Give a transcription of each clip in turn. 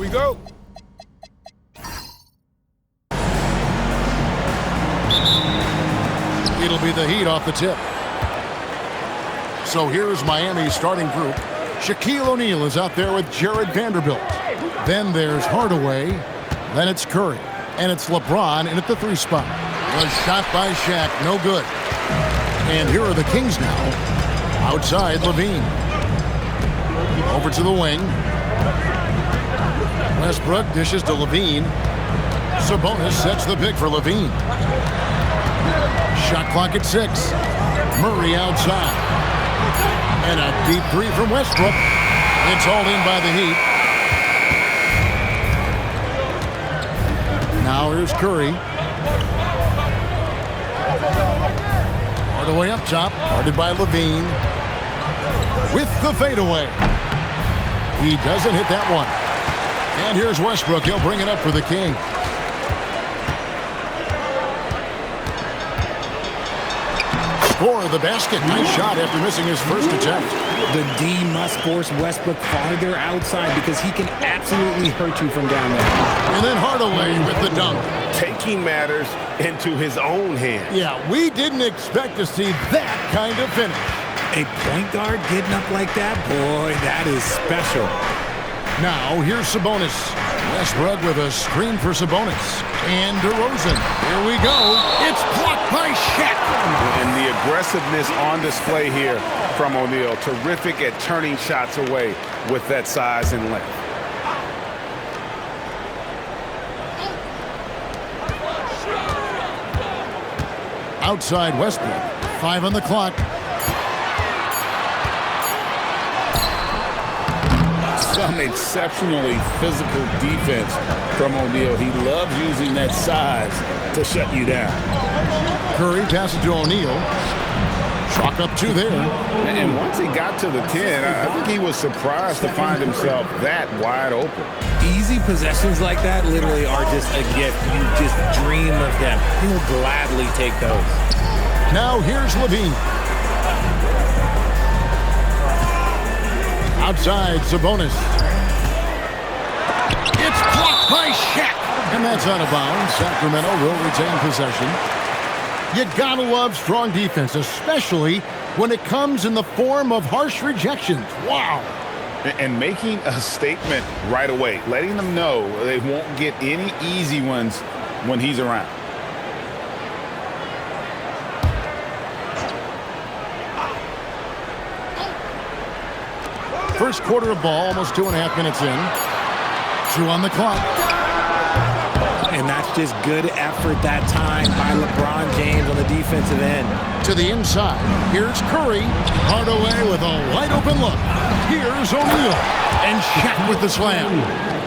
we go. It'll be the Heat off the tip. So here's Miami's starting group. Shaquille O'Neal is out there with Jared Vanderbilt. Then there's Hardaway. Then it's Curry. And it's LeBron in at the 3 spot. Was shot by Shaq. No good. And here are the Kings now. Outside, Levine. Over to the wing. Westbrook dishes to Levine. Sabonis sets the pick for Levine. Shot clock at 6. Murray outside. And a deep 3 from Westbrook. It's hauled in by the Heat. Now here's Curry. Hardaway up top. Guarded by Levine. With the fadeaway. He doesn't hit that one. And here's Westbrook. He'll bring it up for the King. Score the basket. Nice shot after missing his first attempt. The D must force Westbrook farther outside because he can absolutely hurt you from down there. And then Hardaway with the dunk. Taking matters into his own hands. Yeah, we didn't expect to see that kind of finish. A point guard getting up like that? Boy, that is special. Now, here's Sabonis. Westbrook with a screen for Sabonis. And DeRozan. Here we go. It's blocked by Shaq. And the aggressiveness on display here from O'Neal. Terrific at turning shots away with that size and length. Outside Westbrook. 5 on the clock. Some exceptionally physical defense from O'Neal. He loves using that size to shut you down. Curry passes to O'Neal. Chalk up 2 there. And once he got to the 10, I think he was surprised to find himself that wide open. Easy possessions like that literally are just a gift. You just dream of them. He'll gladly take those. Now here's Levine. Outside, Sabonis. It's blocked by Shaq. And that's out of bounds. Sacramento will retain possession. You gotta love strong defense, especially when it comes in the form of harsh rejections. Wow. And making a statement right away, letting them know they won't get any easy ones when he's around. First quarter of ball, almost 2.5 minutes in. 2 on the clock. And that's just good effort that time by LeBron James on the defensive end. To the inside. Here's Curry. Hardaway with a wide open look. Here's O'Neal. And Shaq with the slam.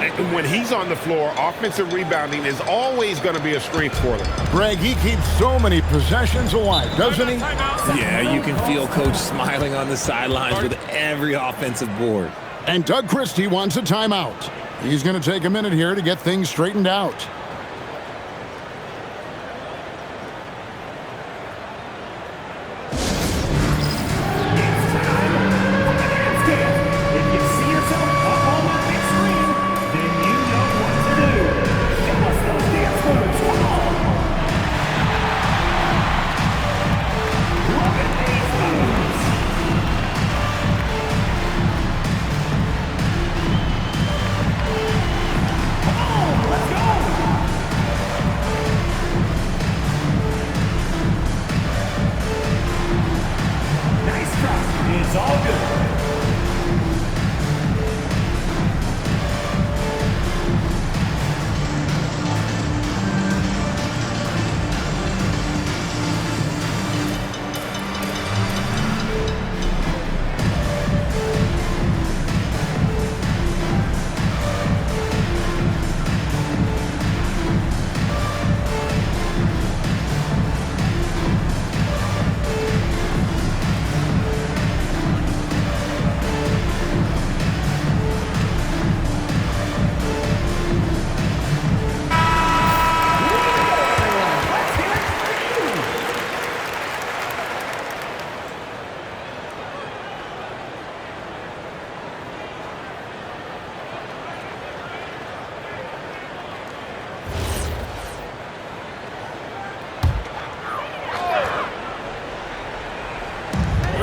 And when he's on the floor, offensive rebounding is always going to be a strength for them. Greg, he keeps so many possessions alive, doesn't he? Yeah, you can feel Coach smiling on the sidelines with every offensive board. And Doug Christie wants a timeout. He's going to take a minute here to get things straightened out.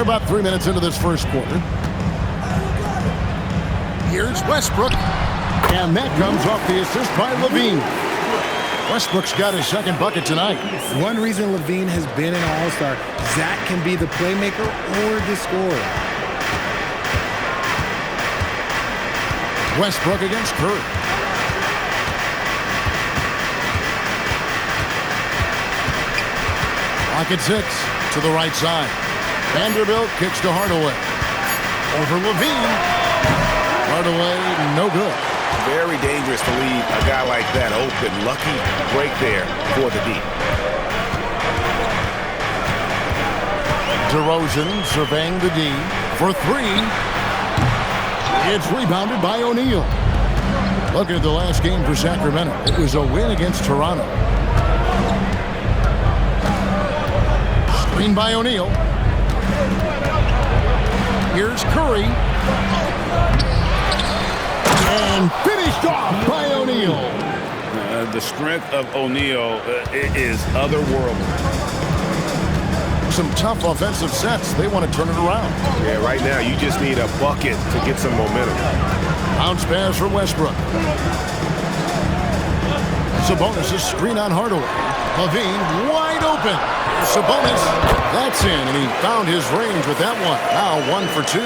We're about 3 minutes into this first quarter. Here's Westbrook. And that comes off the assist by Levine. Westbrook's got his second bucket tonight. One reason Levine has been an all-star, Zach can be the playmaker or the scorer. Westbrook against Curry. Clock at 6 to the right side. Vanderbilt kicks to Hardaway. Over Levine. Hardaway, no good. Very dangerous to leave a guy like that open. Lucky break there for the D. DeRozan surveying the D for 3. It's rebounded by O'Neal. Looking at the last game for Sacramento, it was a win against Toronto. Screen by O'Neal. Here's Curry. And finished off by O'Neal. The strength of O'Neal is otherworldly. Some tough offensive sets. They want to turn it around. Yeah, right now you just need a bucket to get some momentum. Bounce pass from Westbrook. Sabonis' screen on Hardaway. Levine wide open. Sabonis. That's in, and he found his range with that one. Now 1 for 2.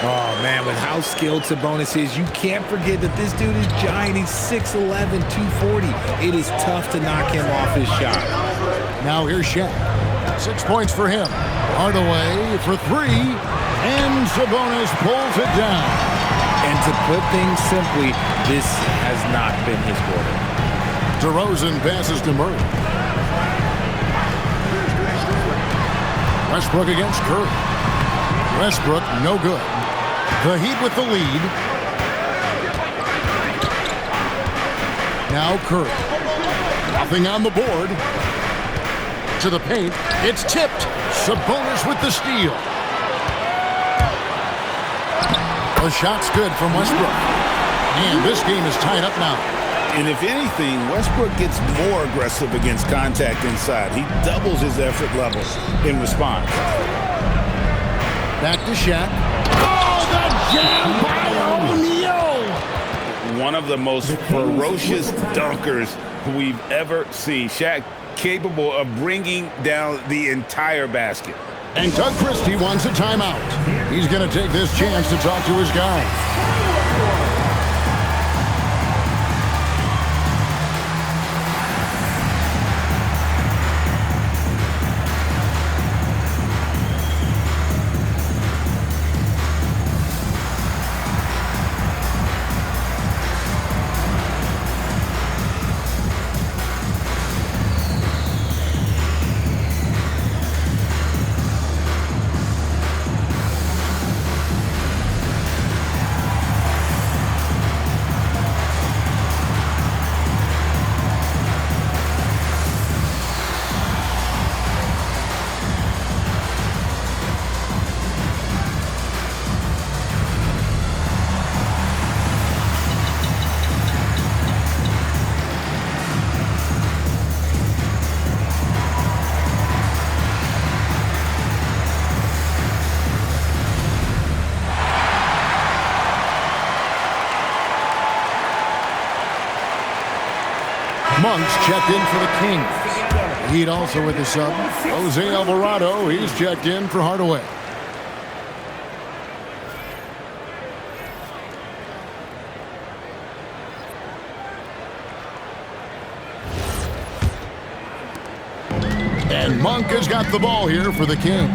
Oh, man, with how skilled Sabonis is, you can't forget that this dude is giant. He's 6'11", 240. It is tough to knock him off his shot. Now here's Shaq. 6 points for him. Hardaway for 3. And Sabonis pulls it down. And to put things simply, this has not been his quarter. DeRozan passes to Murray. Westbrook against Curry. Westbrook, no good. The Heat with the lead. Now Curry. Nothing on the board. To the paint. It's tipped. Sabonis with the steal. The shot's good from Westbrook. And this game is tied up now. And if anything, Westbrook gets more aggressive against contact inside. He doubles his effort level in response. Back to Shaq. Oh, the jam by O'Neal! One of the most ferocious dunkers we've ever seen. Shaq capable of bringing down the entire basket. And Doug Christie wants a timeout. He's going to take this chance to talk to his guys. Monk's checked in for the Kings. Heat also with the sub. Jose Alvarado, he's checked in for Hardaway. And Monk has got the ball here for the Kings.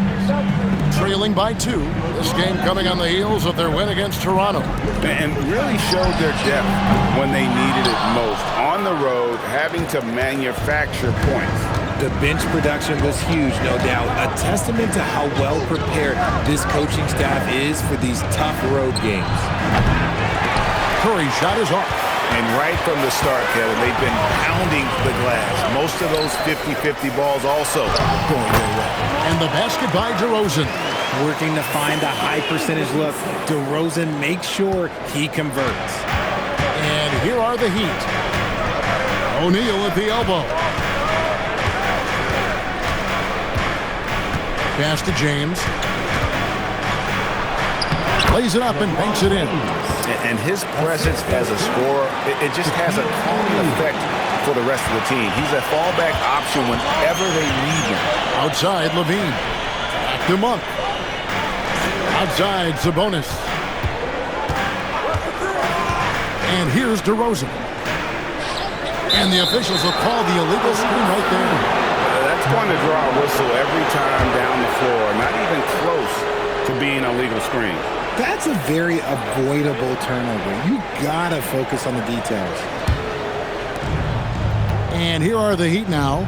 Trailing by 2. This game coming on the heels of their win against Toronto. And really showed their depth when they needed it most. On the road, having to manufacture points. The bench production was huge, no doubt. A testament to how well prepared this coaching staff is for these tough road games. Curry's shot is off. And right from the start, Kevin, they've been pounding the glass. Most of those 50-50 balls also going their way. And the basket by DeRozan. Working to find a high percentage look. DeRozan makes sure he converts. And here are the Heat. O'Neal at the elbow. Pass to James. Lays it up and banks it in. And his presence as a scorer, it just has a calming effect for the rest of the team. He's a fallback option whenever they need him. Outside, Levine. Back to Monk. Outside, Sabonis. And here's DeRozan. And the officials will call the illegal screen right there. That's going to draw a whistle every time down the floor. Not even close to being a legal screen. That's a very avoidable turnover. You gotta focus on the details. And here are the Heat now.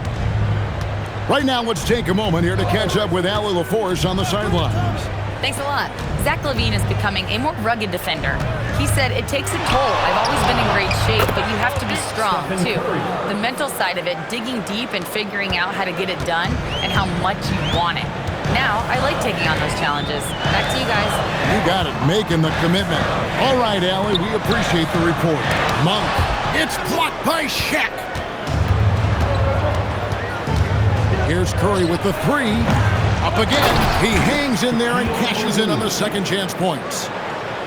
Right now, let's take a moment here to catch up with Allie LaForce on the sidelines. Thanks a lot. Zach LaVine is becoming a more rugged defender. He said, it takes a toll. I've always been in great shape, but you have to be strong, too. The mental side of it, digging deep and figuring out how to get it done and how much you want it. Now, I like taking on those challenges. Back to you guys. You got it, making the commitment. All right, Allie, we appreciate the report. Monk, it's blocked by Shaq. Here's Curry with the three. Up again. He hangs in there and cashes in on the second chance points.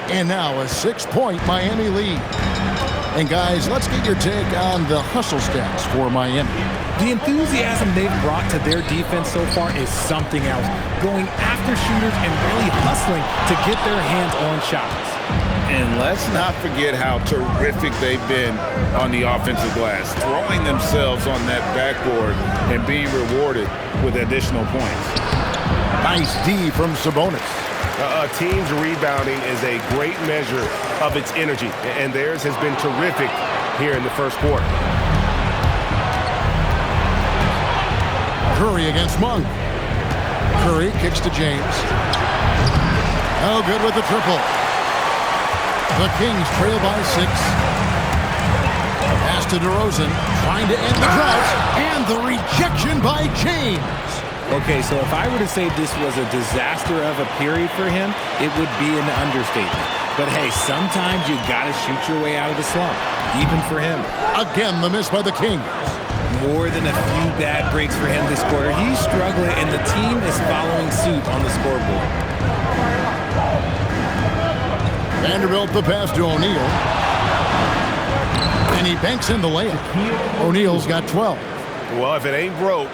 And now a 6-point Miami lead. And guys, let's get your take on the hustle stats for Miami. The enthusiasm they've brought to their defense so far is something else. Going after shooters and really hustling to get their hands on shots. And let's not forget how terrific they've been on the offensive glass, throwing themselves on that backboard and being rewarded with additional points. Nice D from Sabonis. A team's rebounding is a great measure of its energy, and theirs has been terrific here in the first quarter. Curry against Monk. Curry kicks to James. No good with the triple. The Kings trail by 6. Pass to DeRozan, trying to end the drought, and the rejection by James. Okay, so if I were to say this was a disaster of a period for him, it would be an understatement. But hey, sometimes you gotta shoot your way out of the slump, even for him. Again, the miss by the Kings. More than a few bad breaks for him this quarter. He's struggling, and the team is following suit on the scoreboard. Vanderbilt the pass to O'Neal. And he banks in the layup. O'Neal's got 12. Well, if it ain't broke,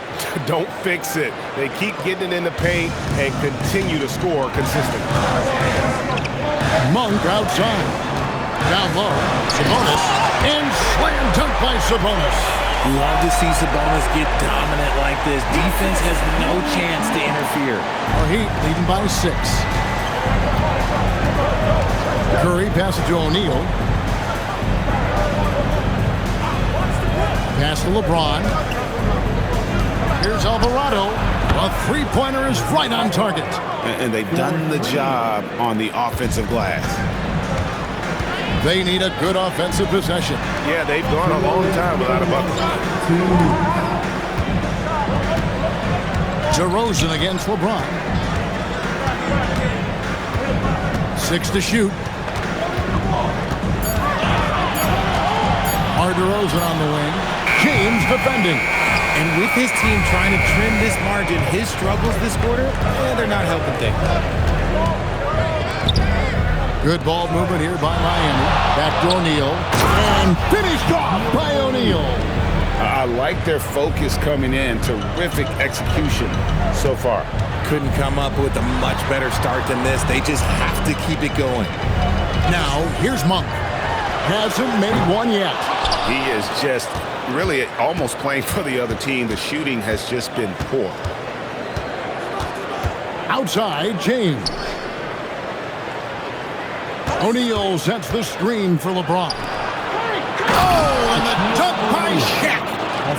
don't fix it. They keep getting it in the paint and continue to score consistently. Monk outside. Down low. Sabonis. And slam dunk by Sabonis. Love to see Sabonis get dominant like this. Defense has no chance to interfere. Our Heat leading by 6. Curry passes to O'Neal. Pass to LeBron. Here's Alvarado. A three-pointer is right on target. And they've done the job on the offensive glass. They need a good offensive possession. Yeah, they've gone a long time without a bucket. DeRozan against LeBron. 6 to shoot. DeRozan on the wing. James defending. And with his team trying to trim this margin, his struggles this quarter, they're not helping things. Good ball movement here by Miami. Back to O'Neal. And finished off by O'Neal. I like their focus coming in. Terrific execution so far. Couldn't come up with a much better start than this. They just have to keep it going. Now, here's Monk. Hasn't made one yet. He is just really almost playing for the other team. The shooting has just been poor. Outside, James. O'Neal sets the screen for LeBron. Oh, and the dunk by Shaq.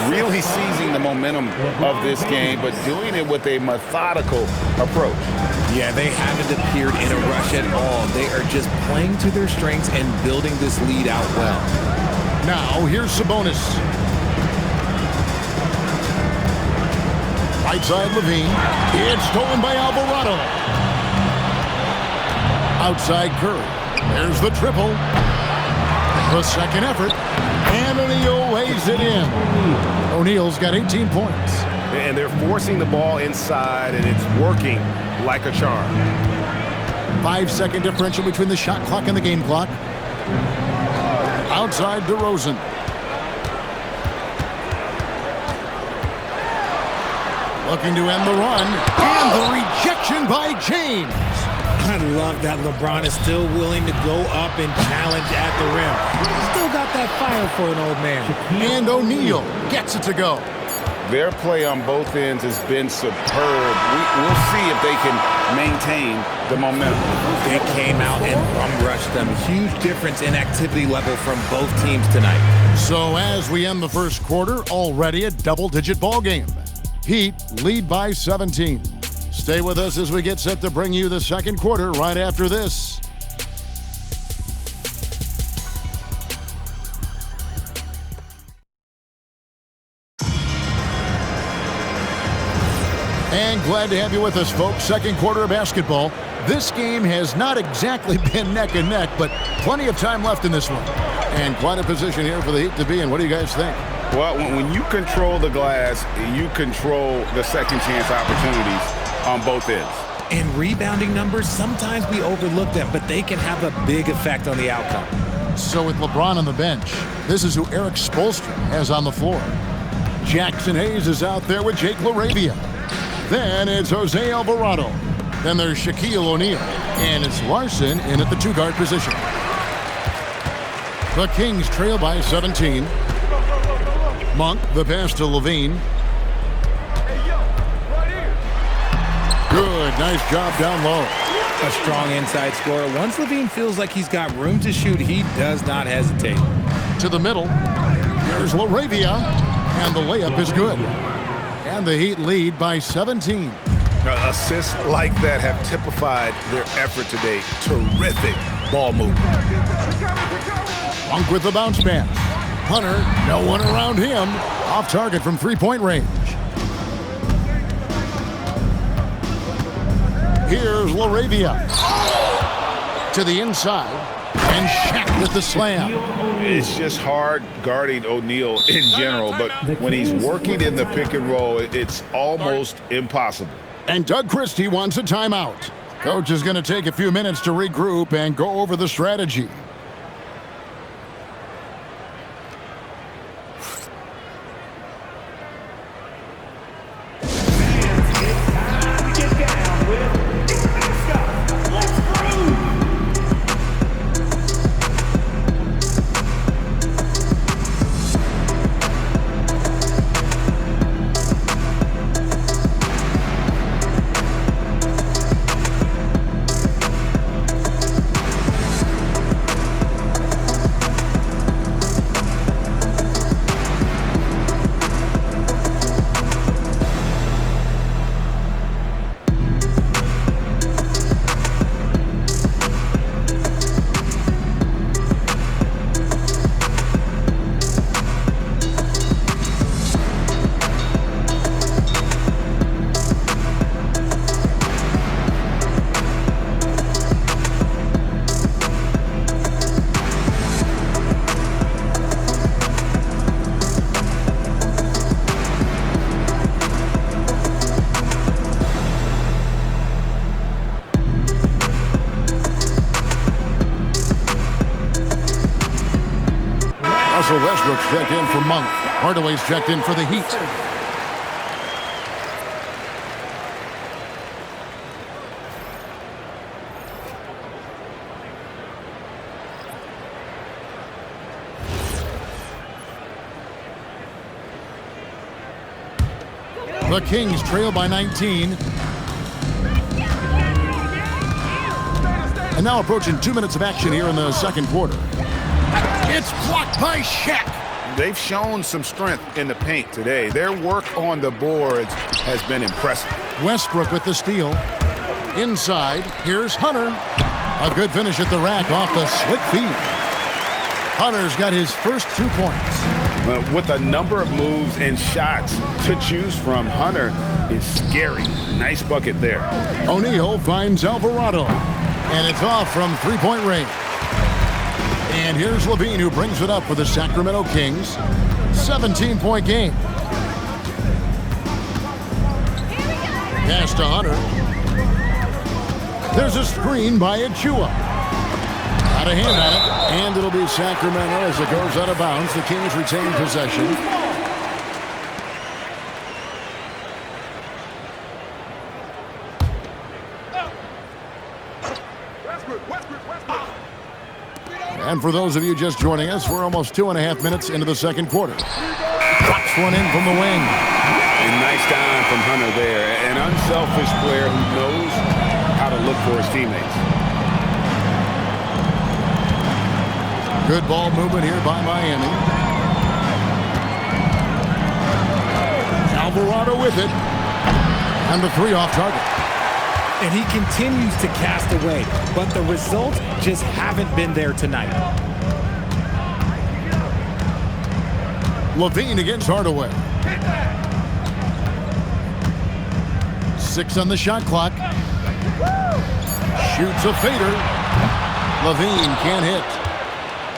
Really seizing the momentum of this game, but doing it with a methodical approach. Yeah, they haven't appeared in a rush at all. They are just playing to their strengths and building this lead out well. Now, here's Sabonis. Right side, Levine. It's stolen by Alvarado. Outside, Curry. There's the triple. The second effort. And O'Neal lays it in. O'Neal's got 18 points. And they're forcing the ball inside, and it's working like a charm. 5-second differential between the shot clock and the game clock. Outside DeRozan. Looking to end the run. And the rejection by James. I love that LeBron is still willing to go up and challenge at the rim. Still got that fire for an old man. And O'Neal gets it to go. Their play on both ends has been superb. We'll see if they can maintain the momentum. They came out and bum-rushed them. Huge difference in activity level from both teams tonight. So as we end the first quarter, already a double-digit ball game. Heat lead by 17. Stay with us as we get set to bring you the second quarter right after this. And glad to have you with us, folks. Second quarter of basketball. This game has not exactly been neck and neck, but plenty of time left in this one. And quite a position here for the Heat to be in. What do you guys think? Well, when you control the glass, you control the second chance opportunities on both ends. And rebounding numbers, sometimes we overlook them, but they can have a big effect on the outcome. So with LeBron on the bench, this is who Eric Spoelstra has on the floor. Jackson Hayes is out there with Jake LaRavia. Then it's Jose Alvarado. Then there's Shaquille O'Neal. And it's Larson in at the two-guard position. The Kings trail by 17. Monk, the pass to Levine. Good, nice job down low. A strong inside scorer. Once Levine feels like he's got room to shoot, he does not hesitate. To the middle. There's LaRavia. And the layup is good. And the Heat lead by 17. Assists like that have typified their effort today. Terrific ball movement. Monk with the bounce pass. Hunter, no one around him. Off target from three-point range. Here's LaRavia. To the inside. And Shaq with the slam. It's just hard guarding O'Neal in general, but when he's working in the pick and roll, it's almost impossible. And Doug Christie wants a timeout. Coach is going to take a few minutes to regroup and go over the strategy. Russell Westbrook's checked in for Monk. Hardaway's checked in for the Heat. The Kings trail by 19. And now approaching 2 minutes of action here in the second quarter. It's blocked by Shaq. They've shown some strength in the paint today. Their work on the boards has been impressive. Westbrook with the steal. Inside, here's Hunter. A good finish at the rack off the slick feed. Hunter's got his first 2 points. With a number of moves and shots to choose from, Hunter is scary. Nice bucket there. O'Neal finds Alvarado. And it's off from three-point range. And here's Levine, who brings it up for the Sacramento Kings. 17-point game. Pass to Hunter. There's a screen by Achua. Got a hand at it, and it'll be Sacramento as it goes out of bounds. The Kings retain possession. And for those of you just joining us, we're almost 2.5 minutes into the second quarter. Drops one in from the wing. A nice dime from Hunter there. An unselfish player who knows how to look for his teammates. Good ball movement here by Miami. Alvarado with it. And the three off target. And he continues to cast away, but the results just haven't been there tonight. Levine against Hardaway. 6 on the shot clock. Shoots a fader. Levine can't hit.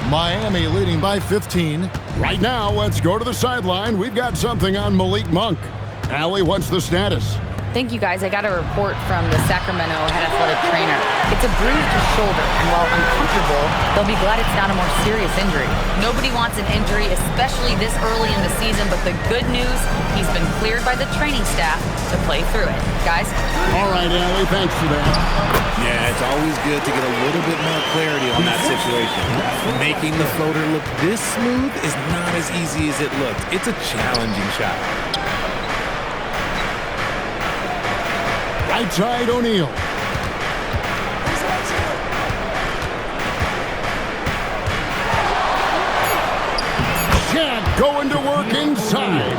Miami leading by 15. Right now, let's go to the sideline. We've got something on Malik Monk. Allie, what's the status? Thank you, guys. I got a report from the Sacramento head athletic trainer. It's a bruised shoulder, and while uncomfortable, they'll be glad it's not a more serious injury. Nobody wants an injury, especially this early in the season, but the good news, he's been cleared by the training staff to play through it. Guys? All right, Allie, thanks for that. Yeah, it's always good to get a little bit more clarity on that situation. Making the floater look this smooth is not as easy as it looked. It's a challenging shot. Right side, O'Neal. Shaq going to work inside.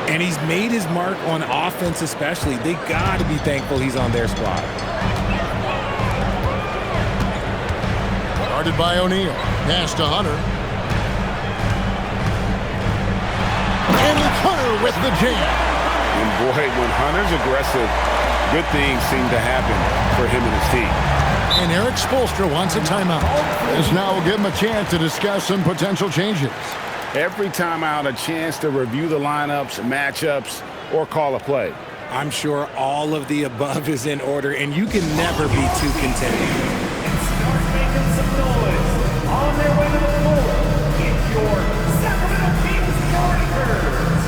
And he's made his mark on offense especially. They got to be thankful he's on their squad. Guarded by O'Neal. Pass to Hunter. And it's Hunter with the jam. And boy, when Hunter's aggressive, good things seem to happen for him and his team. And Eric Spoelstra wants a timeout. This now will give him a chance to discuss some potential changes. Every timeout, a chance to review the lineups, matchups, or call a play. I'm sure all of the above is in order, and you can never be too content. And start making some noise. On their way to the floor, it's your Sacramento Kings Warriors.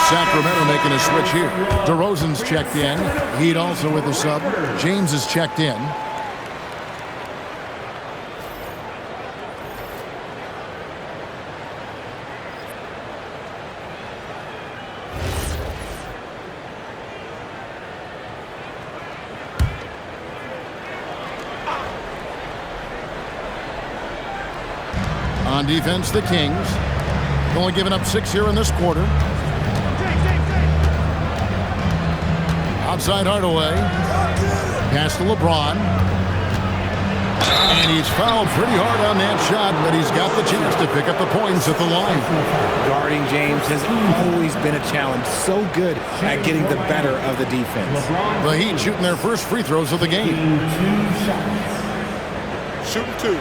Sacramento making a switch here. DeRozan's checked in. Heat also with the sub. James is checked in. On defense, the Kings. Only giving up 6 here in this quarter. Outside Hardaway. Pass to LeBron. And he's fouled pretty hard on that shot, but he's got the chance to pick up the points at the line. Guarding James has always been a challenge. So good at getting the better of the defense. The Heat shooting their first free throws of the game. Shooting 2.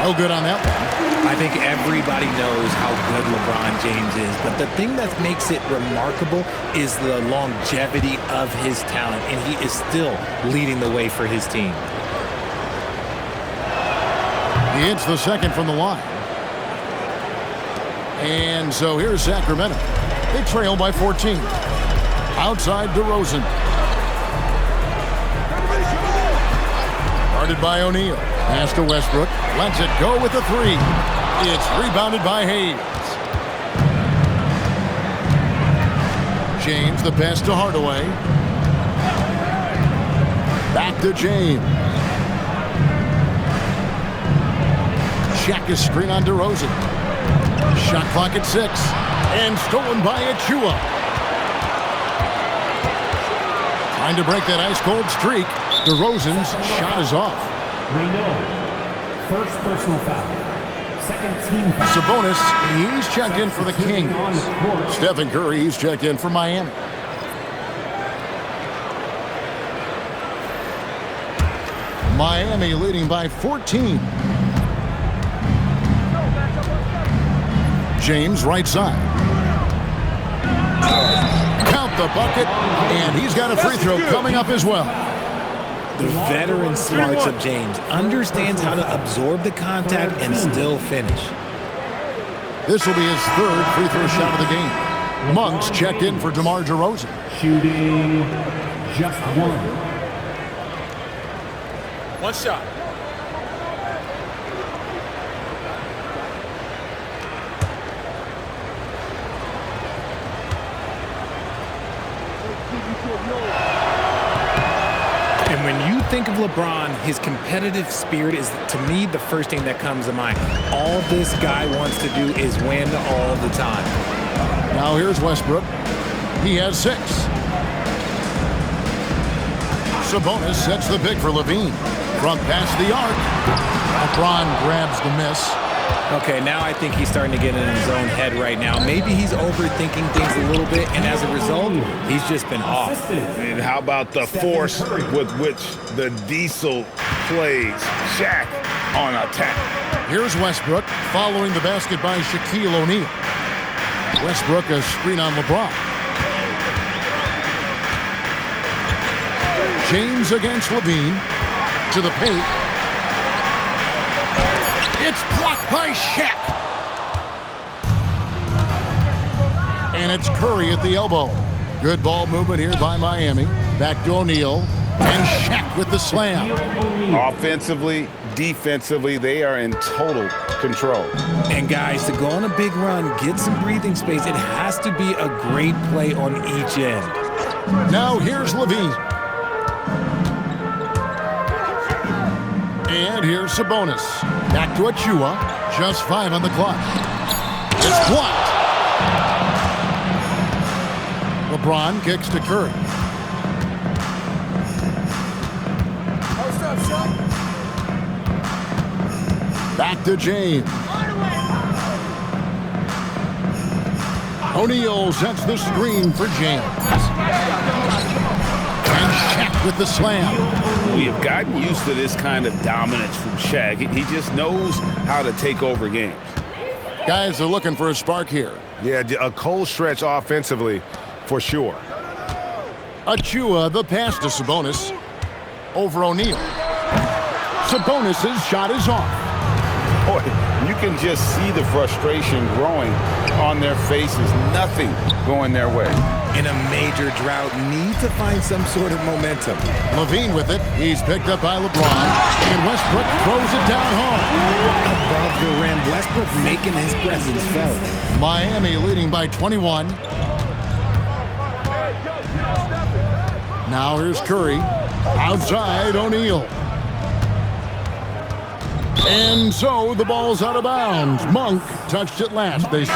No good on that one. I think everybody knows how good LeBron James is, but the thing that makes it remarkable is the longevity of his talent, and he is still leading the way for his team. He hits the second from the line. And so here's Sacramento. They trail by 14. Outside DeRozan. Guarded by O'Neal. Pass to Westbrook. Lets it go with the three. It's rebounded by Hayes. James, the pass to Hardaway. Back to James. Shaq is screen on DeRozan. Shot clock at 6. And stolen by Achua. Trying to break that ice-cold streak. DeRozan's shot is off. First personal foul. Second team foul. Sabonis, he's checked in for the Kings. Stephen Curry, he's checked in for Miami. Miami leading by 14. James, right side. Count the bucket, and he's got a free throw coming up as well. The veteran smarts of James understands how to absorb the contact and still finish. This will be his third free throw shot of the game. Monk's checked in for DeMar DeRozan. Shooting just one. One shot. And when you think of LeBron, his competitive spirit is, to me, the first thing that comes to mind. All this guy wants to do is win all the time. Now here's Westbrook. He has 6. Sabonis sets the pick for Levine. From past the arc. LeBron grabs the miss. Okay, now I think he's starting to get in his own head right now. Maybe he's overthinking things a little bit, and as a result, he's just been off. And how about the force with which the Diesel plays Shaq on attack? Here's Westbrook following the basket by Shaquille O'Neal. Westbrook a screen on LeBron. James against Levine. To the paint. It's blocked by Shaq. And it's Curry at the elbow. Good ball movement here by Miami. Back to O'Neal. And Shaq with the slam. Offensively, defensively, they are in total control. And guys, to go on a big run, get some breathing space, it has to be a great play on each end. Now here's Levine. And here's Sabonis. Back to Achua. Just 5 on the clock. It's blocked. LeBron kicks to Curry. Back to James. O'Neal sets the screen for James. And Shaq with the slam. We have gotten used to this kind of dominance from Shaq. He just knows how to take over games. Guys are looking for a spark here. Yeah, a cold stretch offensively for sure. Achua, the pass to Sabonis. Over O'Neal. Sabonis' shot is off. Boy, you can just see the frustration growing on their faces. Nothing going their way. In a major drought, need to find some sort of momentum. Levine with it. He's picked up by LeBron. And Westbrook throws it down hard. Above the rim, Westbrook making his presence felt. Miami leading by 21. Now here's Curry. Outside O'Neal. And so the ball's out of bounds. Monk touched it last, they say.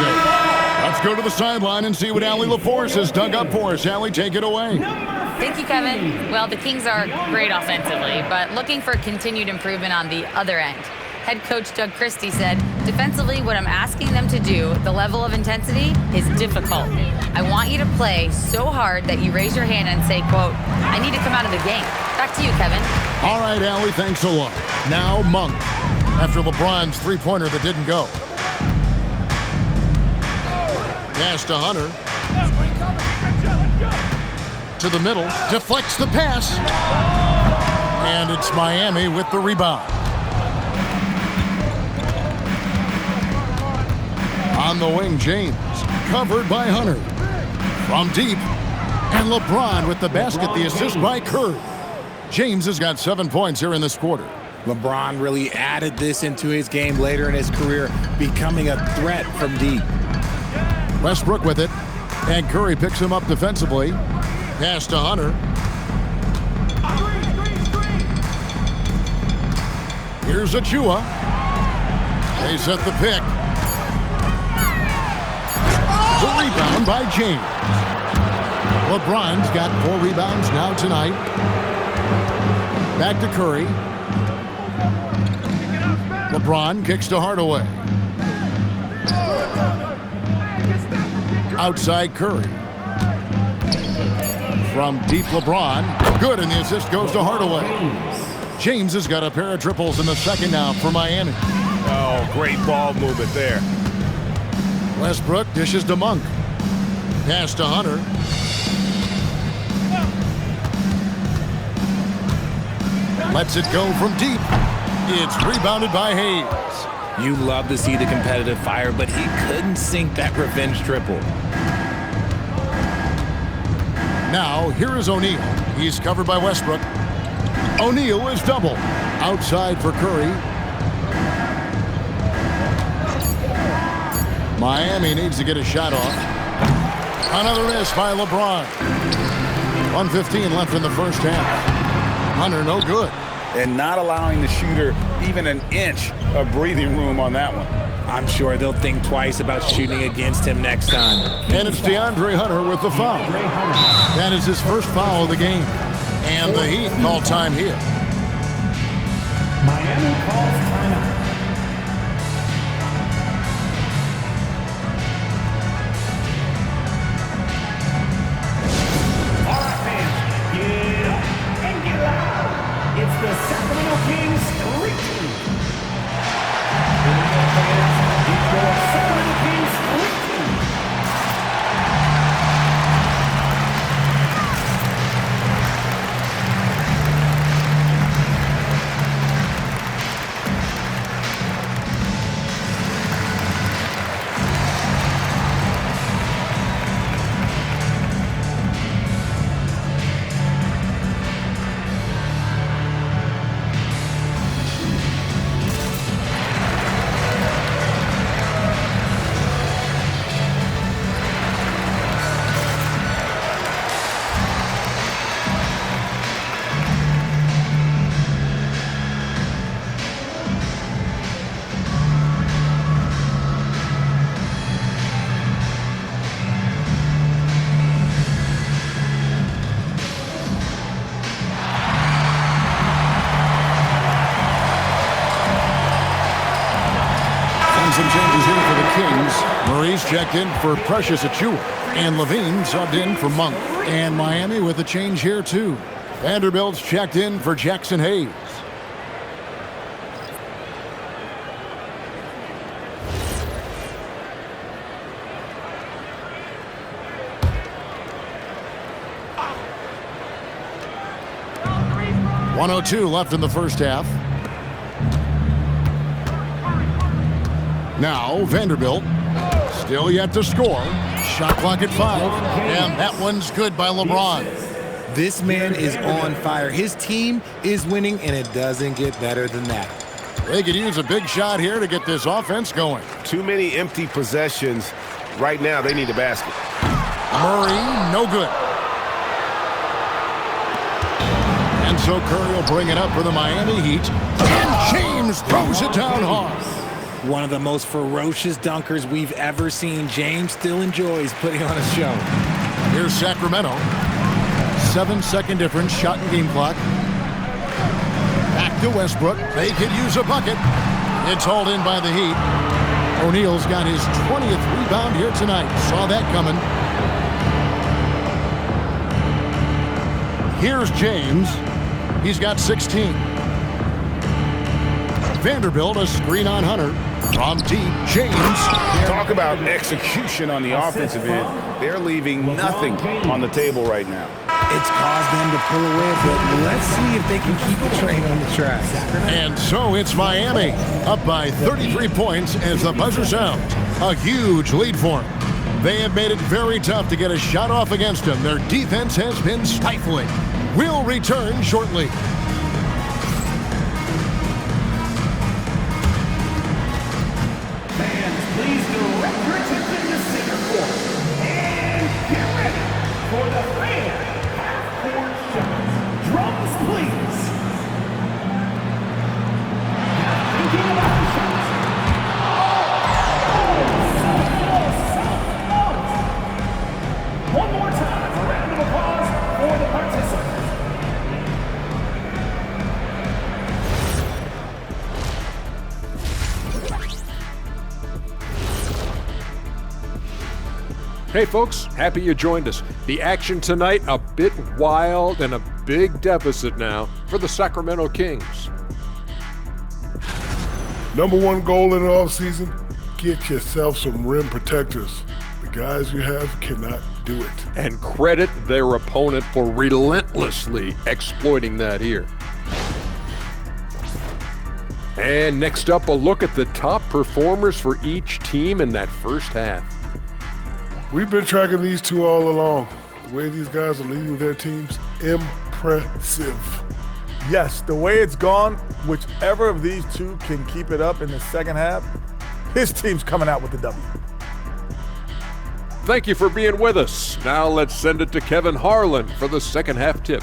Let's go to the sideline and see what Allie LaForce has dug up for us. Allie, take it away. Thank you, Kevin. Well, the Kings are great offensively, but looking for continued improvement on the other end. Head coach Doug Christie said, defensively, what I'm asking them to do, the level of intensity, is difficult. I want you to play so hard that you raise your hand and say, quote, I need to come out of the game. Back to you, Kevin. All right, Allie, thanks a lot. Now Monk, after LeBron's three-pointer that didn't go. Pass to Hunter. To the middle, deflects the pass. And it's Miami with the rebound. On the wing, James. Covered by Hunter. From deep. And LeBron with the basket, the assist by Curry. James has got 7 points here in this quarter. LeBron really added this into his game later in his career, becoming a threat from deep. Westbrook with it. And Curry picks him up defensively. Pass to Hunter. Here's Achua. They set the pick. The rebound by James. LeBron's got 4 rebounds now tonight. Back to Curry. LeBron kicks to Hardaway. Outside Curry. From deep, LeBron. Good, and the assist goes to Hardaway. James has got a pair of triples in the second now for Miami. Oh, great ball movement there. Westbrook dishes to Monk. Pass to Hunter. Lets it go from deep. It's rebounded by Hayes. You love to see the competitive fire, but he couldn't sink that revenge triple. Now, here is O'Neal. He's covered by Westbrook. O'Neal is double. Outside for Curry. Miami needs to get a shot off. Another miss by LeBron. 1:15 left in the first half. Hunter, no good. And not allowing the shooter even an inch of breathing room on that one. I'm sure they'll think twice about shooting against him next time. And it's DeAndre Hunter with the foul. That is his first foul of the game. And the Heat call time here. Miami calls timeout. All right, fans, get up and get loud. It's the Sacramento Kings Street Team. Here we go, fans. It's the Sacramento Kings Street Team. Some changes here for the Kings. Murray's checked in for Precious Achua. And Levine subbed in for Monk. And Miami with a change here, too. Vanderbilt's checked in for Jackson Hayes. .102 left in the first half. Now, Vanderbilt, still yet to score. Shot clock at 5. And that one's good by LeBron. This man is on fire. His team is winning, and it doesn't get better than that. They could use a big shot here to get this offense going. Too many empty possessions. Right now, they need a basket. Murray, no good. And so Curry will bring it up for the Miami Heat. And James throws it down hard. One of the most ferocious dunkers we've ever seen. James still enjoys putting on a show. Here's Sacramento. 7-second difference, shot and game clock. Back to Westbrook. They could use a bucket. It's hauled in by the Heat. O'Neal's got his 20th rebound here tonight. Saw that coming. Here's James. He's got 16. Vanderbilt, a screen on Hunter. From deep, James. Talk about execution on the offensive end. They're leaving nothing on the table right now. It's caused them to pull away, but let's see if they can keep the train on the track. And so it's Miami, up by 33 points as the buzzer sounds. A huge lead for them. They have made it very tough to get a shot off against them. Their defense has been stifling. We'll return shortly. Fans, please direct your attention to center court. And get ready for the fan half-court shots. Drums, please. Now thinking about the shots. One more time, a round of applause for the participants. Hey folks, happy you joined us. The action tonight, a bit wild and a big deficit now for the Sacramento Kings. Number one goal in the offseason, get yourself some rim protectors. The guys you have cannot do it. And credit their opponent for relentlessly exploiting that here. And next up, a look at the top performers for each team in that first half. We've been tracking these two all along. The way these guys are leading their teams, impressive. Yes, the way it's gone, whichever of these two can keep it up in the second half, his team's coming out with the W. Thank you for being with us. Now let's send it to Kevin Harlan for the second half tip.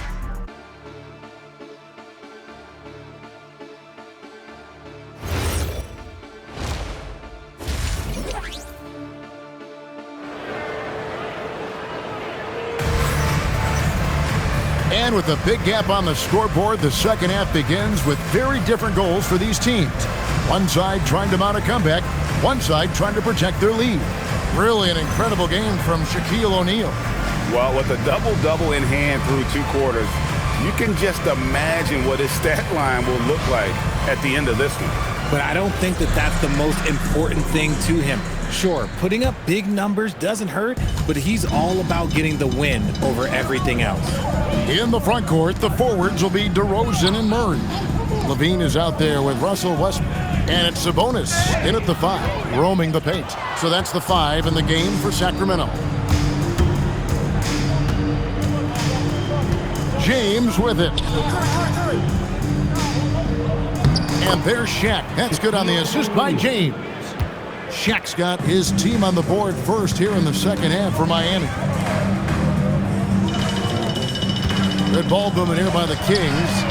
And with a big gap on the scoreboard, the second half begins with very different goals for these teams. One side trying to mount a comeback, one side trying to protect their lead. Really an incredible game from Shaquille O'Neal. Well, with a double-double in hand through 2 quarters, you can just imagine what his stat line will look like at the end of this one. But I don't think that that's the most important thing to him. Sure, putting up big numbers doesn't hurt, but he's all about getting the win over everything else. In the front court, the forwards will be DeRozan and Murray. LaVine is out there with Russell Westbrook. And it's Sabonis in at the 5, roaming the paint. So that's the 5 in the game for Sacramento. James with it. And there's Shaq. That's good on the assist by James. Shaq's got his team on the board first here in the second half for Miami. Good ball movement here by the Kings.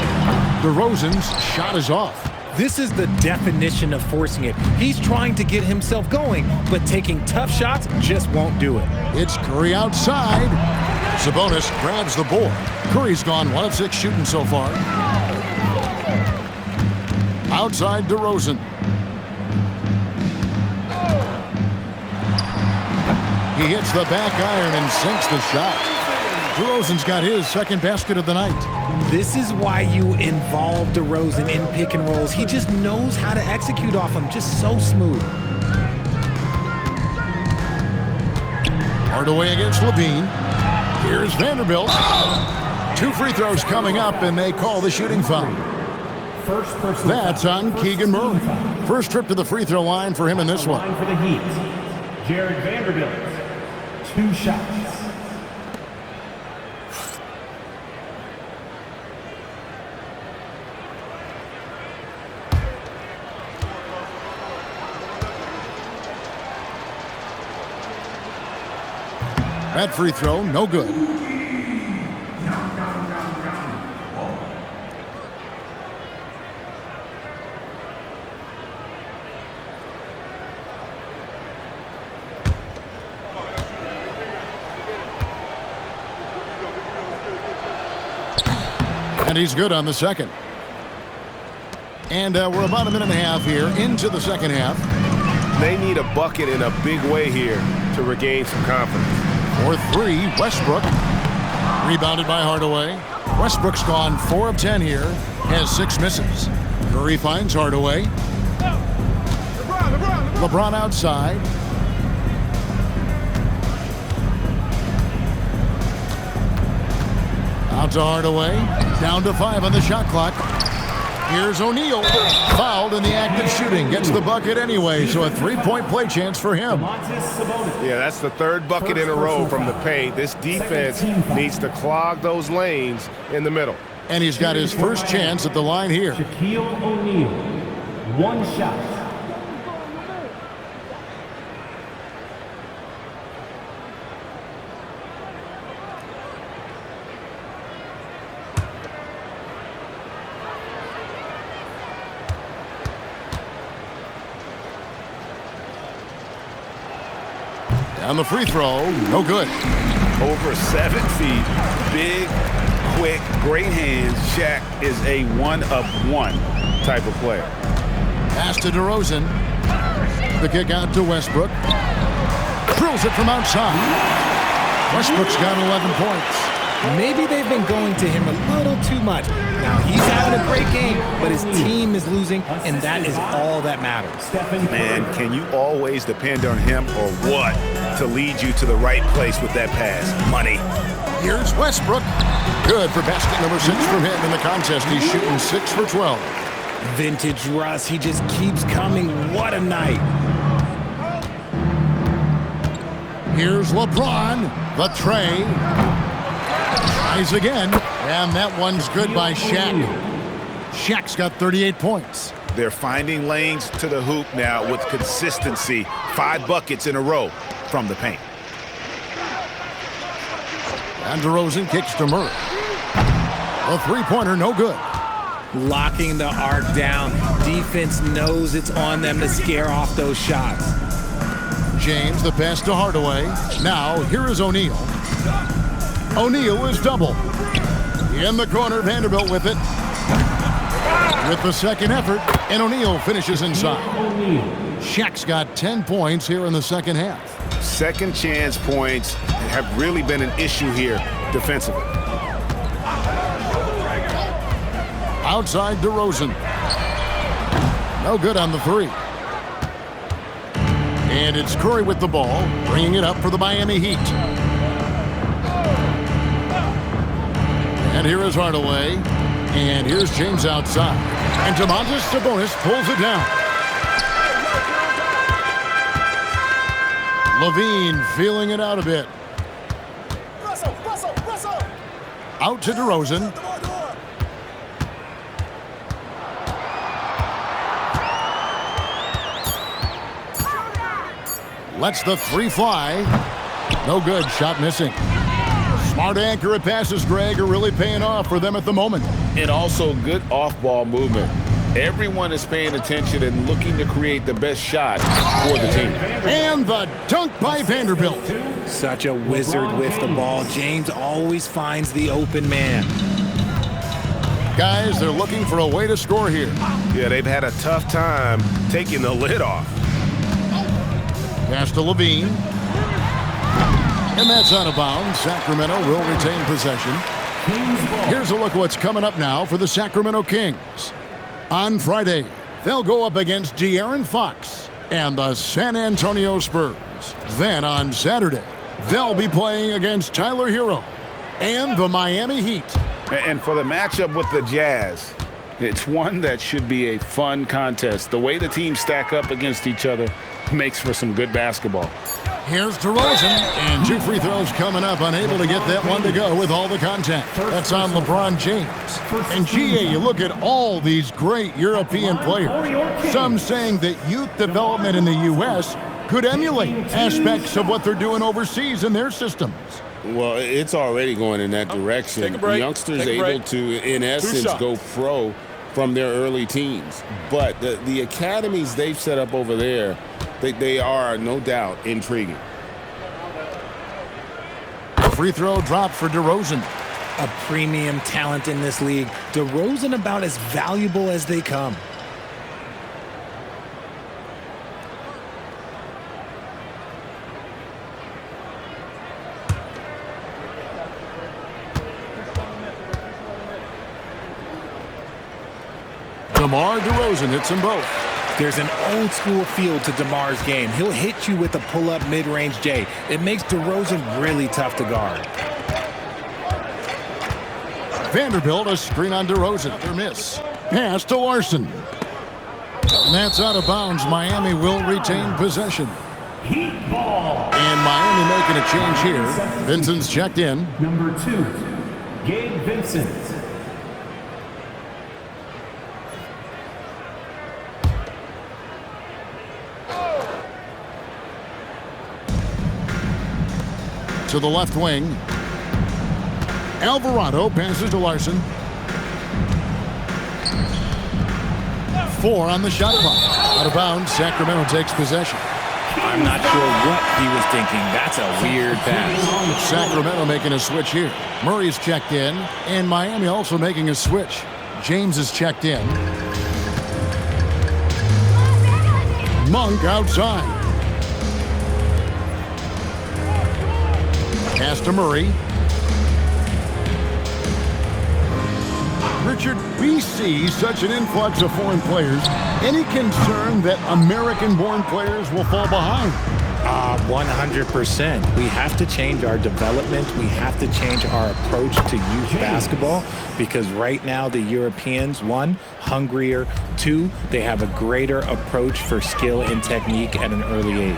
DeRozan's shot is off. This is the definition of forcing it. He's trying to get himself going, but taking tough shots just won't do it. It's Curry outside. Sabonis grabs the board. Curry's gone 1 of 6 shooting so far. Outside DeRozan. He hits the back iron and sinks the shot. DeRozan's got his second basket of the night. This is why you involve DeRozan in pick and rolls. He just knows how to execute off them, just so smooth. Hardaway against LaVine. Here's Vanderbilt. 2 free throws coming up, and they call the shooting foul. That's on Keegan Murray. First trip to the free throw line for him in this one. For the Heat, Jared Vanderbilt, 2 shots. That free throw, no good. And he's good on the second. And we're about a minute and a half here into the second half. They need a bucket in a big way here to regain some confidence. For 3, Westbrook. Rebounded by Hardaway. Westbrook's gone 4 of 10 here. Has 6 misses. Curry finds Hardaway. LeBron outside. Out to Hardaway. Down to 5 on the shot clock. Here's O'Neal. Fouled in the act of shooting. Gets the bucket anyway, so a three-point play chance for him. Yeah, that's the third bucket in a row from the paint. This defense needs to clog those lanes in the middle. And he's got his first chance at the line here. Shaquille O'Neal, one shot. On the free throw, no good. Over 7 feet, big, quick, great hands. Shaq is a one-of-one type of player. Pass to DeRozan. The kick out to Westbrook. Drills it from outside. Westbrook's got 11 points. Maybe they've been going to him a little too much. Now, he's having a great game, but his team is losing, and that is all that matters. Man, can you always depend on him or what to lead you to the right place with that pass? Money. Here's Westbrook. Good for basket number 6 from him in the contest. He's shooting 6 for 12. Vintage Russ, he just keeps coming. What a night. Here's LeBron. The tray. Tries again. And that one's good by Shaq. Shaq's got 38 points. They're finding lanes to the hoop now with consistency. 5 buckets in a row from the paint. And DeRozan kicks to Murray. A three-pointer, no good. Locking the arc down. Defense knows it's on them to scare off those shots. James, the pass to Hardaway. Now, here is O'Neal. O'Neal is double. In the corner, Vanderbilt with it. With the second effort, and O'Neal finishes inside. Shaq's got 10 points here in the second half. Second chance points have really been an issue here defensively. Outside DeRozan. No good on the three. And it's Curry with the ball, bringing it up for the Miami Heat. And here is Hardaway. And here's James outside. And Domantas Sabonis pulls it down. Levine feeling it out a bit. Out to DeRozan. Lets the three fly. No good. Shot missing. Smart accurate passes, Greg, are really paying off for them at the moment. And also good off-ball movement. Everyone is paying attention and looking to create the best shot for the team. And the dunk by Vanderbilt. Such a wizard with the ball. James always finds the open man. Guys, they're looking for a way to score here. Yeah, they've had a tough time taking the lid off. Pass to Levine. And that's out of bounds. Sacramento will retain possession. Here's a look at what's coming up now for the Sacramento Kings. On Friday, they'll go up against De'Aaron Fox and the San Antonio Spurs. Then on Saturday, they'll be playing against Tyler Hero and the Miami Heat. And for the matchup with the Jazz, it's one that should be a fun contest. The way the teams stack up against each other makes for some good basketball. Here's DeRozan, and 2 free throws coming up, unable to get that one to go with all the contact. That's on LeBron James. And GA, you look at all these great European players. Some saying that youth development in the U.S. could emulate aspects of what they're doing overseas in their systems. Well, it's already going in that direction. Youngsters able to, in essence, go pro from their early teens. But the academies they've set up over there, they are, no doubt, intriguing. Free throw drop for DeRozan. A premium talent in this league. DeRozan about as valuable as they come. DeMar DeRozan hits them both. There's an old-school feel to DeMar's game. He'll hit you with a pull-up mid-range J. It makes DeRozan really tough to guard. Vanderbilt, a screen on DeRozan. Their miss. pass to Larson. And that's out of bounds. Miami will retain possession. Heat ball. And Miami making a change here. Vincent's checked in. Number 2, Gabe Vincent. To the left wing. Alvarado passes to Larson. 4 on the shot clock. Out of bounds, Sacramento takes possession. I'm not sure what he was thinking. That's a weird pass. Sacramento making a switch here. Murray's checked in, and Miami also making a switch. James is checked in. Monk outside. Pass to Murray. Richard, we see such an influx of foreign players. Any concern that American-born players will fall behind? 100%. We have to change our development. We have to change our approach to youth basketball because right now the Europeans, 1, hungrier, 2, they have a greater approach for skill and technique at an early age.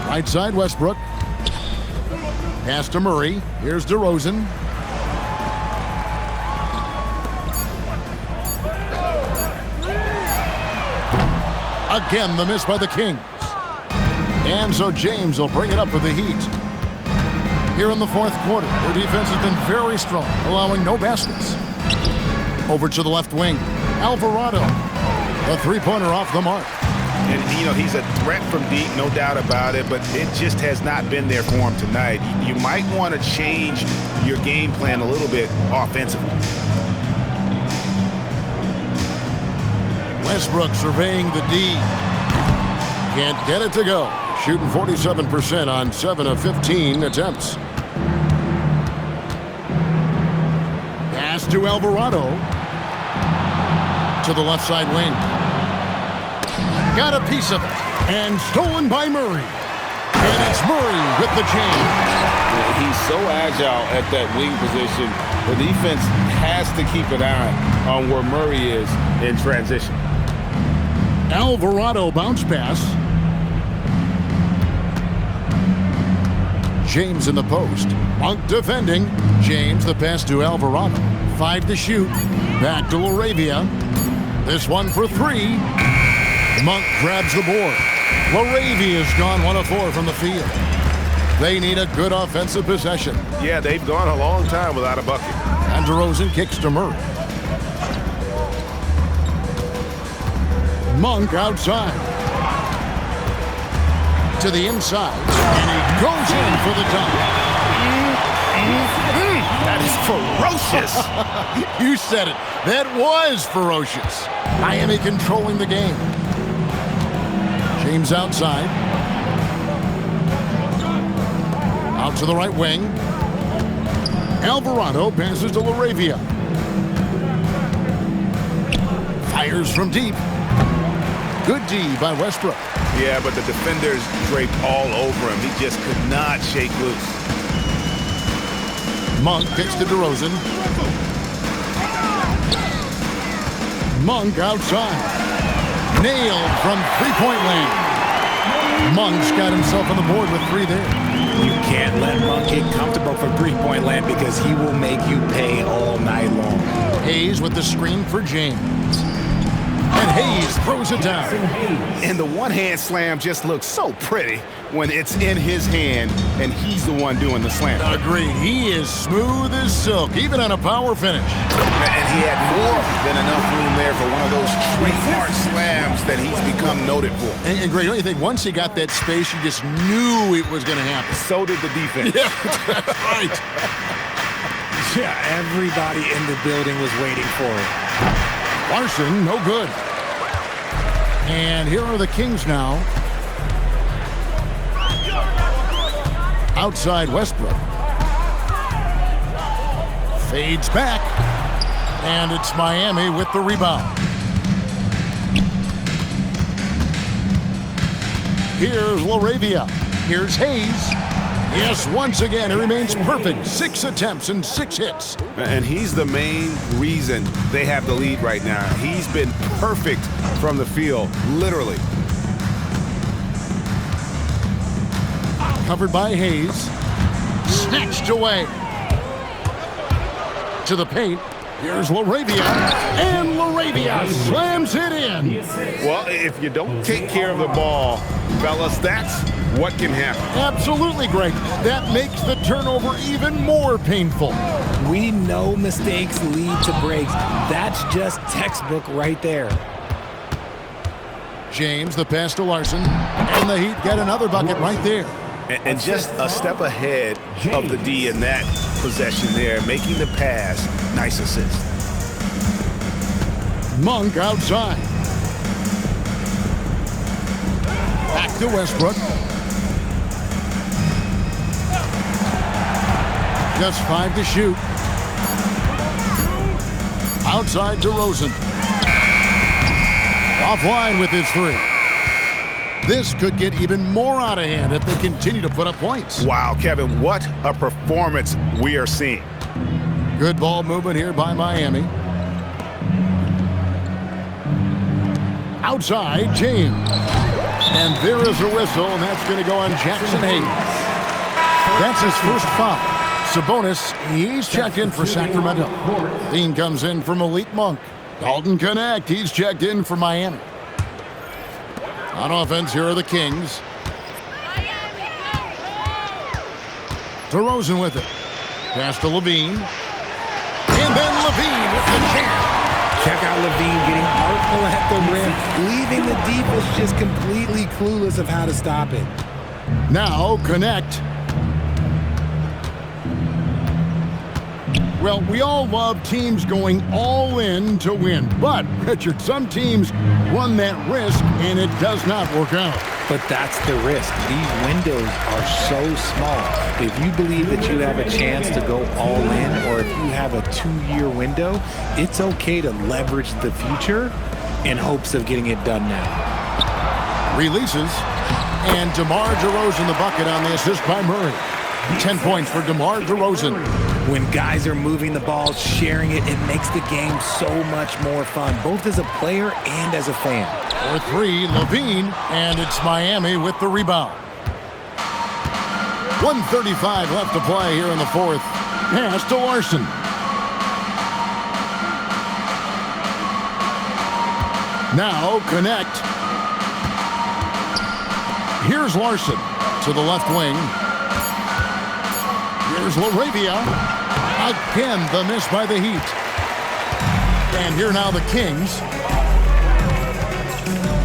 Right side, Westbrook. Pass to Murray. Here's DeRozan. Again, the miss by the Kings. And so James will bring it up for the Heat. Here in the fourth quarter, their defense has been very strong, allowing no baskets. Over to the left wing. Alvarado. A three-pointer off the mark. And, you know, he's a threat from deep, no doubt about it, but it just has not been there for him tonight. You might want to change your game plan a little bit offensively. Westbrook surveying the D. Can't get it to go. Shooting 47% on 7 of 15 attempts. Pass to Alvarado. To the left side wing. Got a piece of it. And stolen by Murray. And it's Murray with the change. He's so agile at that wing position. The defense has to keep an eye on where Murray is in transition. Alvarado bounce pass. James in the post. Monk defending. James the pass to Alvarado. 5 to shoot. Back to LaRavia. This one for 3. Monk grabs the board. LaRavia's gone 1 of 4 from the field. They need a good offensive possession. Yeah, they've gone a long time without a bucket. And DeRozan kicks to Murray. Monk outside. To the inside. And he goes in for the dunk. That is ferocious. You said it. That was ferocious. Miami controlling the game. James outside. Out to the right wing. Alvarado passes to LaRavia. Fires from deep. Good D by Westbrook. Yeah, but the defenders draped all over him. He just could not shake loose. Monk kicks to DeRozan. Monk outside. Nailed from three-point land. Monk's got himself on the board with 3 there. You can't let Monk get comfortable from three-point land because he will make you pay all night long. Hayes with the screen for James. And Hayes throws it down. And the one-hand slam just looks so pretty when it's in his hand and he's the one doing the slam. Agreed. He is smooth as silk, even on a power finish. And he had more than enough room there for one of those trademark slams that he's become noted for. And Greg, don't you think once he got that space, you just knew it was going to happen? So did the defense. Yeah, that's right. Yeah, everybody in the building was waiting for it. Larson, no good. And here are the Kings now. Outside Westbrook. Fades back. And it's Miami with the rebound. Here's LaRavia. Here's Hayes. Yes, once again, he remains perfect. 6 attempts and 6 hits. And he's the main reason they have the lead right now. He's been perfect from the field, literally. Covered by Hayes. Snatched away. To the paint. Here's LaRavia. And LaRavia slams it in. Well, if you don't take care of the ball, fellas, that's what can happen. Absolutely, Greg. That makes the turnover even more painful. We know mistakes lead to breaks. That's just textbook right there. James, the pass to Larson. And the Heat get another bucket right there. And just a step ahead of the D in that possession there, making the pass. Nice assist. Monk outside. Back to Westbrook. Just 5 to shoot. Outside to Rosen. Offline with his 3. This could get even more out of hand if they continue to put up points. Wow, Kevin, what a performance we are seeing. Good ball movement here by Miami. Outside, James. And there is a whistle, and that's going to go on Jackson Hayes. That's his first foul. Sabonis, he's checked in for Sacramento. Dean comes in for Malik Monk. Dalton Connect, he's checked in for Miami. On offense, here are the Kings. DeRozan with it. Pass to Levine. And then Levine with the jam. Check out Levine getting artful at the rim, leaving the defense just completely clueless of how to stop it. Now, Connect. Well, we all love teams going all in to win. But, Richard, some teams run that risk, and it does not work out. But that's the risk. These windows are so small. If you believe that you have a chance to go all in, or if you have a 2-year window, it's okay to leverage the future in hopes of getting it done now. Releases. And DeMar DeRozan the bucket on the assist by Murray. 10 points for DeMar DeRozan. When guys are moving the ball, sharing it, it makes the game so much more fun, both as a player and as a fan. For 3, Levine, and it's Miami with the rebound. 1:35 left to play here in the fourth. Pass to Larson. Now, Connect. Here's Larson to the left wing. Here's LaRavia. Again, the miss by the Heat. And here now the Kings.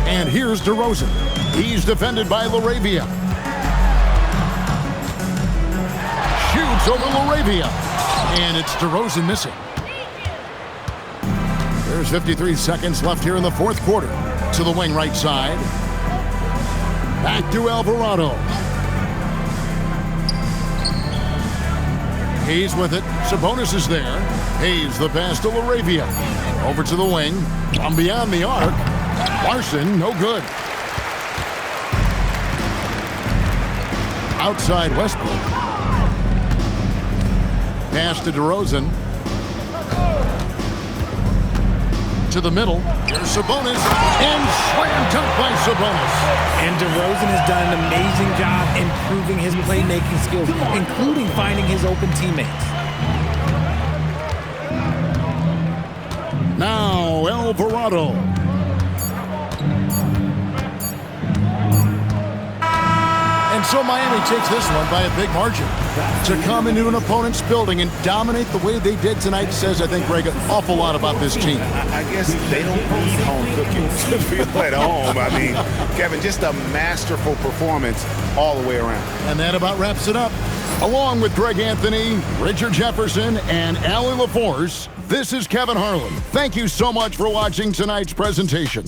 And here's DeRozan. He's defended by LaRavia. Shoots over LaRavia. And it's DeRozan missing. There's 53 seconds left here in the fourth quarter. To the wing right side. Back to Alvarado. Hayes with it. Sabonis is there. Hayes the pass to LaRavia. Over to the wing. From beyond the arc. Larson, no good. Outside Westbrook. Pass to DeRozan. To the middle. Here's Sabonis. And slam dunk by Sabonis. And DeRozan has done an amazing job improving his playmaking skills, including finding his open teammates. Now, Alvarado. And so Miami takes this one by a big margin. To come into an opponent's building and dominate the way they did tonight says, I think, Greg, an awful lot about this team. I guess they don't need home cooking to feel at home. I mean, Kevin, just a masterful performance all the way around. And that about wraps it up. Along with Greg Anthony, Richard Jefferson, and Allie LaForce, this is Kevin Harlan. Thank you so much for watching tonight's presentation.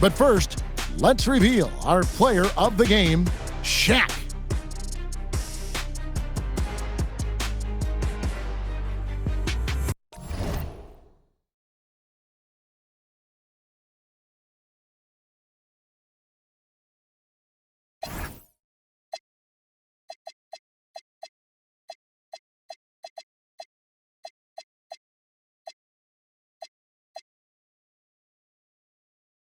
But first, let's reveal our player of the game, Shaq.